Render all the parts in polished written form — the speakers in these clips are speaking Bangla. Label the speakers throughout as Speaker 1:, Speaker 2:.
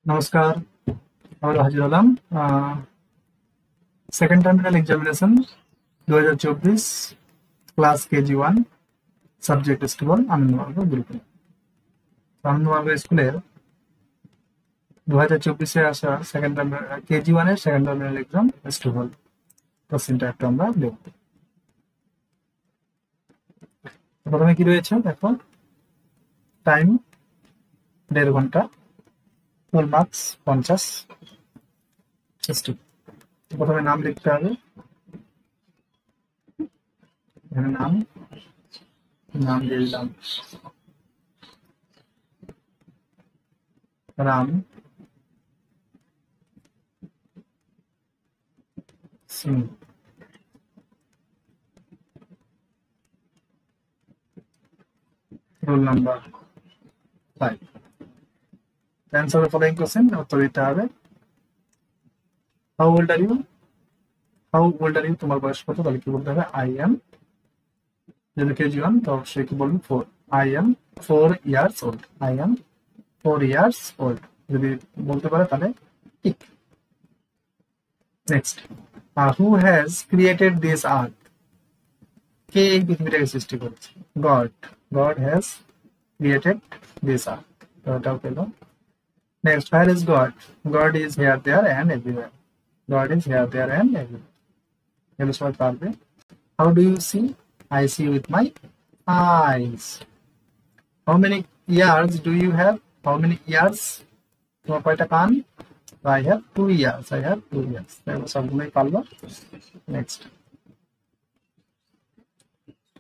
Speaker 1: নমস্কার, আবার হাজির হলাম। Second terminal examination 2024, class KG1, subject student Ananda Marga গ্রুপে। আনন্দমার্গ স্কুলের 2024-এ আসা সেকেন্ড টার্মিনাল KG1 এর সেকেন্ড টার্মিনাল এক্সাম স্টুডেন্ট কোশ্চেনটা একটু আমরা দেখব। প্রথমে কি রয়েছে দেখো, টাইম 1.5 ঘন্টা, ফুল মার্কস 50। প্রথমে নাম লিখতে হবে, এখানে নাম নাম দিয়ে দিলাম Ram Singh. Roll number 5। Answer the following question, উত্তর দিতে হবে। How old are you? How old are you? তোমার বয়স কত? তাহলে কি বলতে হবে? I am, যদি KG1 তো অবশ্যই কি বলবো? 4। I am 4 years old. I am 4 years old যদি বলতে পারে তাহলে ঠিক। Next, who has created this earth? কে এই পৃথিবীটাকে সৃষ্টি করেছে? God. God has created this earth. তো এটাও পেলো। Next, where is God? God is here, there, and everywhere. God is here, there, and everywhere. এগুলো সবাই পারবে। How do you see? I see with my eyes. How many ears do you have? How many ears? তোমার কয়টা কান? I have 2 ears. I have 2 ears. এগুলো সবগুলোই পারলো। নেক্সট,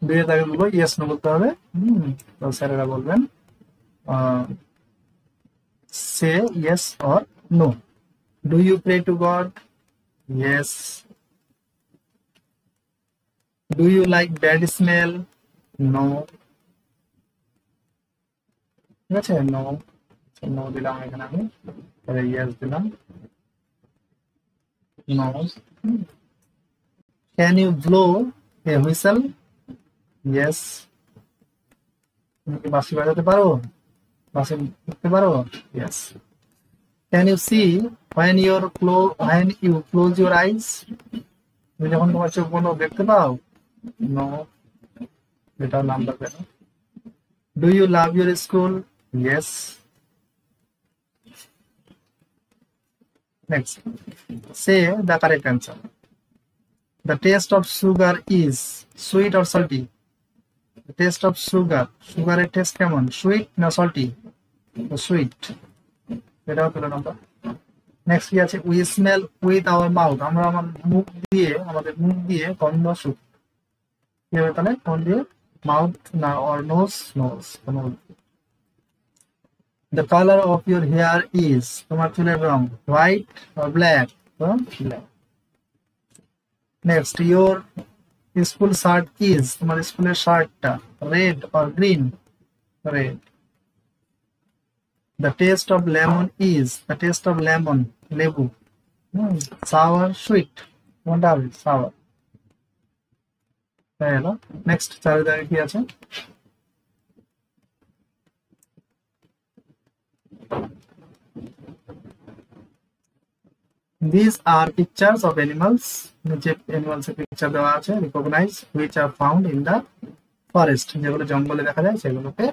Speaker 1: দুইয়ের দাগে বলবো ইয়েস নো বলতে হবে। তো স্যারেরা বলবেন say yes or no. Do you pray to God? Yes. Do you like bad smell? No. ঠিক আছে, নো নো দিলাম এখানে আমি, তাহলে ইয়েস দিলাম। No. Can you blow a whistle? Yes. তুমি কি বাঁশি বাজাতে পারো? বাঁশি করতে পারো? Yes. Can you see when you close your eyes? তুমি যখন তোমার চোখ বন্ধ দেখতে পাও? নো। এটা নাম্বার কেন? Do you love your school? Yes. Next, say the correct answer. The taste of sugar is sweet or salty? The taste of sugar, সুগারের টেস্ট কেমন? সুইট না সল্টি? সুইট। এটাও পেলো নাম্বার। নেক্সট কি আছে? We smell with our mouth, আমরা আমাদের মুখ দিয়ে গন্ধ শুকি। কি হবে তাহলে? কোন দিয়ে? মাউথ না or nose? Nose. The color of your hair is, তোমার চুলের রং white or black? Black. Next, your school shirt is, তোমার স্কুলের শার্টটা red or green? Red. The taste of lemon is, the taste of lemon, লেবু sour, sweet? কোনটা হবে? sour। তাই হলো। নেক্সট, চারের জায়গায় কি আছে? These are pictures of animals. নিচে animals এর পিকচার দেওয়া আছে। Recognize which are found in the forest. যেগুলো জঙ্গলে দেখা যায় সেগুলোকে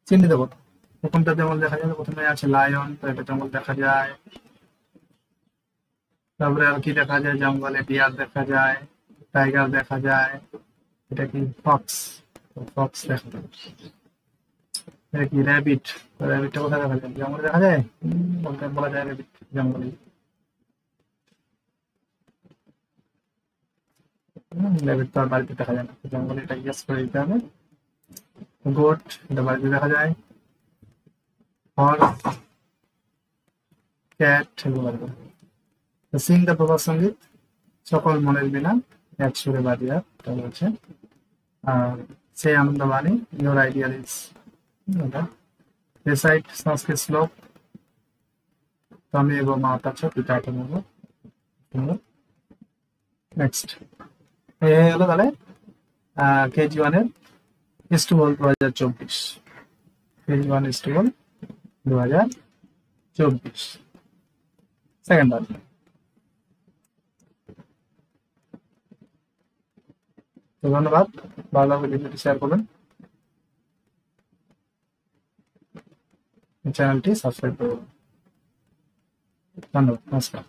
Speaker 1: চিহ্নিত করো। কোনটা জঙ্গল দেখা যায়? প্রথমে আছে লায়ন, তো এটা জঙ্গল দেখা যায়। তারপরে আর কি দেখা যায় জঙ্গলে? ডিয়ার দেখা যায়, টাইগার দেখা যায়। এটা কি? ফক্স। ফক্স দেখা যায়। এটা কি? র্যাবিট। র্যাবিটটা কোথায় দেখা যায়? জঙ্গলে দেখা যায়? বলতে বলা যায় র্যাবিট জঙ্গলে। র্যাবিট তো আর বাড়িতে দেখা যায় না, জঙ্গলে। এটা গেস করে দিতে হবে। গোট, এটা বাড়িতে দেখা যায়। হর্স, ক্যাট, এগুলো বাড়িতে দেখা যায়। সিং দ্য প্রভাত সঙ্গীত, সকল মনের বিনা এক সুরে বাজিয়া, এটা বলছে। আর সেই আনন্দবাণী, ইউর আইডিয়াল ইজ, এটা। রিসাইট সংস্কৃত শ্লোক, তমেব মাতা চ পিতা তমেব। নেক্সট, এই হলো তাহলে KG1 এর student 2024। KG1 student 2024। 24 second answer. তো ধন্যবাদ, ভালো লাগলে ভিডিওটি শেয়ার করবেন, চ্যানেলটি সাবস্ক্রাইব করবেন। ধন্যবাদ, নমস্কার।